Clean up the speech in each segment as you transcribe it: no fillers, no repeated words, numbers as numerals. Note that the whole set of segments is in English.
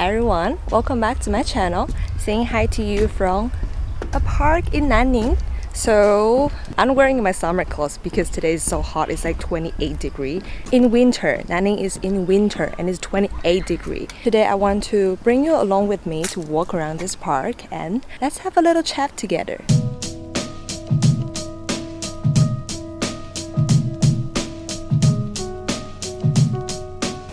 everyone, welcome back to my channel. Saying hi to you from a park in Nanning. So I'm wearing my summer clothes because today is so hot. It's like 28 degrees in winter. Nanning is in winter and it's 28 degrees. Today I want to bring you along with me to walk around this park and let's have a little chat together.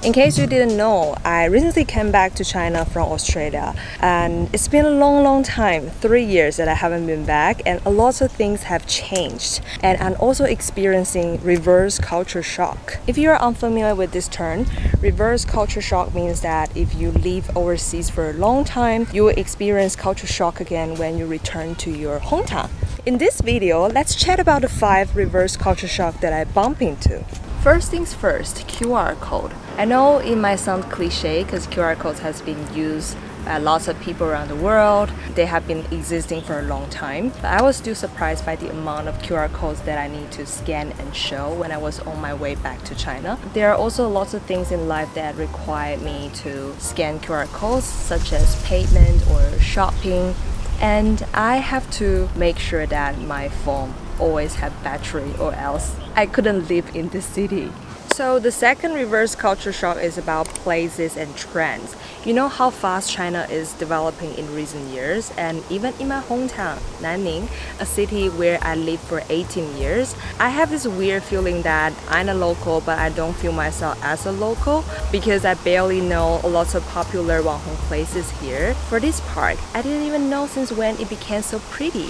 In case you didn't know, I recently came back to China from Australia and it's been a long time, 3 years that I haven't been back, and a lot of things have changed, and I'm also experiencing reverse culture shock. If you are unfamiliar with this term, reverse culture shock means that if you live overseas for a long time, you will experience culture shock again when you return to your hometown. In this video, let's chat about the 5 reverse culture shock that I bump into. First things first, QR code. I know it might sound cliche because QR codes has been used by lots of people around the world. They have been existing for a long time. But I was still surprised by the amount of QR codes that I need to scan and show when I was on my way back to China. There are also lots of things in life that require me to scan QR codes, such as payment or shopping. And I have to make sure that my phone always have battery or else I couldn't live in this city. So the second reverse culture shock is about places and trends. You know how fast China is developing in recent years, and even in my hometown, Nanning, a city where I lived for 18 years, I have this weird feeling that I'm a local but I don't feel myself as a local because I barely know lots of popular Wanhong places here. For this park, I didn't even know since when it became so pretty.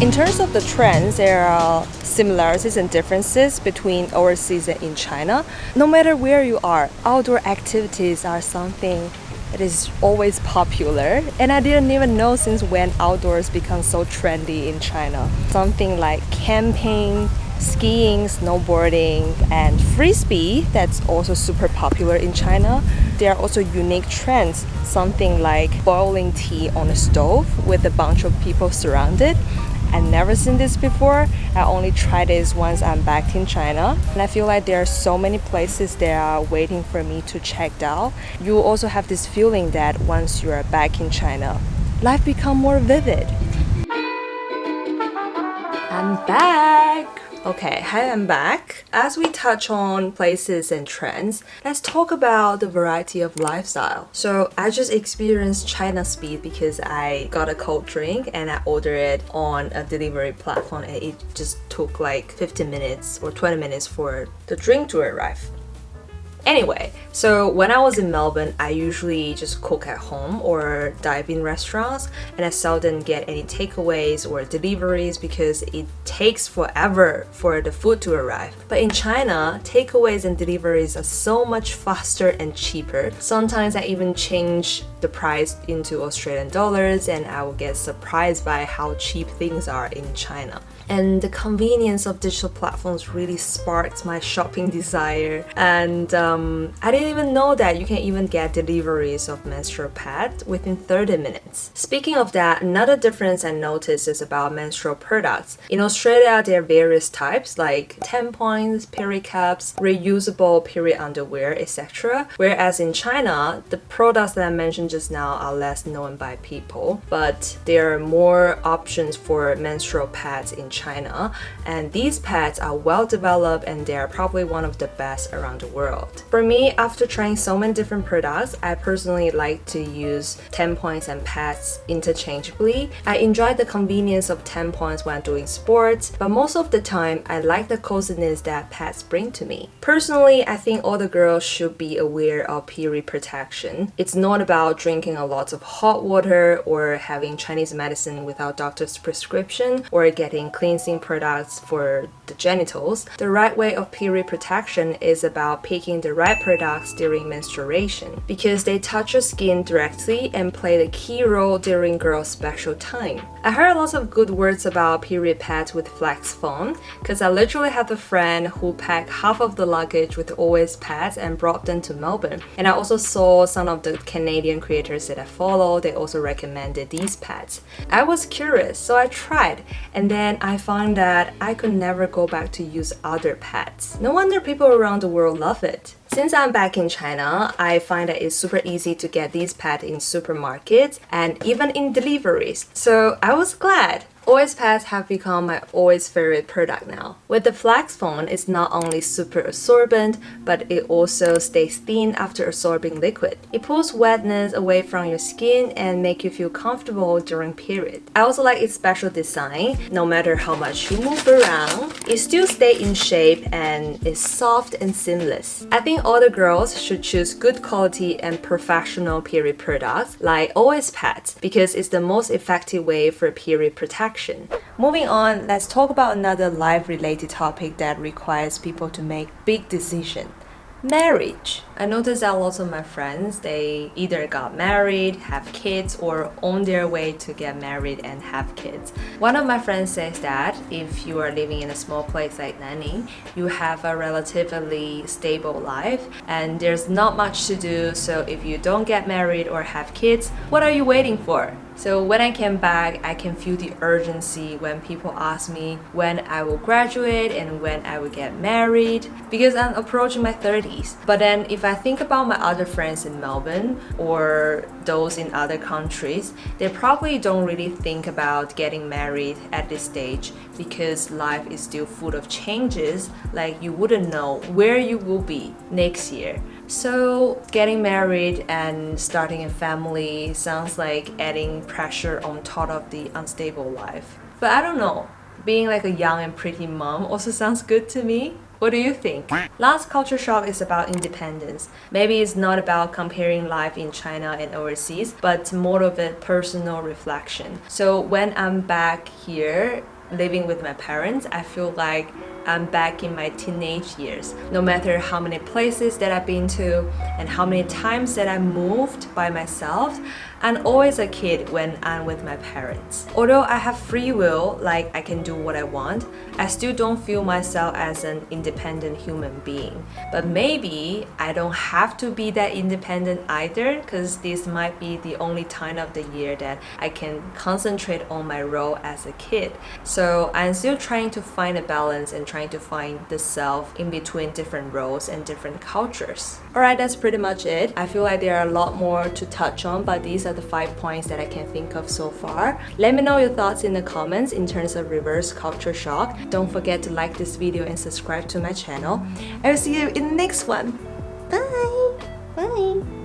In terms of the trends, there are similarities and differences between overseas and in China. No matter where you are, outdoor activities are something that is always popular. And I didn't even know since when outdoors become so trendy in China. Something like camping, skiing, snowboarding, and frisbee, that's also super popular in China. There are also unique trends, something like boiling tea on a stove with a bunch of people surrounded. I've never seen this before. I only tried this once I'm back in China. And I feel like there are so many places that are waiting for me to check out. You also have this feeling that once you are back in China, life becomes more vivid. I'm back! Okay, hi, I'm back. As we touch on places and trends, let's talk about the variety of lifestyle. So I just experienced China speed because I got a cold drink and I ordered it on a delivery platform and it just took like 15 minutes or 20 minutes for the drink to arrive. Anyway, so when I was in Melbourne, I usually just cook at home or dive in restaurants, and I seldom get any takeaways or deliveries because it takes forever for the food to arrive. But in China, takeaways and deliveries are so much faster and cheaper. Sometimes I even change the price into Australian dollars and I will get surprised by how cheap things are in China. And the convenience of digital platforms really sparked my shopping desire. And I didn't even know that you can even get deliveries of menstrual pads within 30 minutes. Speaking of that, another difference I noticed is about menstrual products. In Australia, there are various types like tampons, period cups, reusable period underwear, etc. Whereas in China, the products that I mentioned just now are less known by people, but there are more options for menstrual pads in China, and these pads are well developed and they are probably one of the best around the world. For me, after trying so many different products, I personally like to use tampons and pads interchangeably. I enjoy the convenience of tampons when doing sports, but most of the time, I like the coziness that pads bring to me. Personally, I think all the girls should be aware of period protection. It's not about drinking a lot of hot water or having Chinese medicine without doctor's prescription or getting cleansing products for the genitals. The right way of period protection is about picking the the right products during menstruation because they touch your skin directly and play the key role during girls' special time. I heard lots of good words about period pads with flex phone because I literally had a friend who packed half of the luggage with always pads and brought them to Melbourne. And I also saw some of the Canadian creators that I follow, they also recommended these pads. I was curious, so I tried, and then I found that I could never go back to use other pads. No wonder people around the world love it. Since I'm back in China, I find that it's super easy to get these pads in supermarkets and even in deliveries. So I was glad. Always pads have become my always favorite product now. With the flex phone, it's not only super absorbent, but it also stays thin after absorbing liquid. It pulls wetness away from your skin and make you feel comfortable during period. I also like its special design. No matter how much you move around, it still stays in shape and is soft and seamless. I think all the girls should choose good quality and professional period products like always pads because it's the most effective way for period protection. Moving on, let's talk about another life-related topic that requires people to make big decisions. Marriage. I noticed that lots of my friends, they either got married, have kids, or on their way to get married and have kids. One of my friends says that if you are living in a small place like Nanning, you have a relatively stable life and there's not much to do, so if you don't get married or have kids, what are you waiting for? So when I came back, I can feel the urgency when people ask me when I will graduate and when I will get married because I'm approaching my 30s. But then if I think about my other friends in Melbourne or those in other countries, they probably don't really think about getting married at this stage because life is still full of changes, like you wouldn't know where you will be next year. So getting married and starting a family sounds like adding pressure on top of the unstable life. But I don't know, being like a young and pretty mom also sounds good to me. What do you think? Last culture shock is about independence. Maybe it's not about comparing life in China and overseas, but more of a personal reflection. So when I'm back here living with my parents, I feel like I'm back in my teenage years. No matter how many places that I've been to and how many times that I moved by myself, I'm always a kid when I'm with my parents. Although I have free will, like I can do what I want, I still don't feel myself as an independent human being. But maybe I don't have to be that independent either, because this might be the only time of the year that I can concentrate on my role as a kid. So I'm still trying to find a balance and trying to find the self in between different roles and different cultures. Alright, that's pretty much it. I feel like there are a lot more to touch on, but these are the 5 points that I can think of so far. Let me know your thoughts in the comments in terms of reverse culture shock. Don't forget to like this video and subscribe to my channel. I will see you in the next one. Bye! Bye!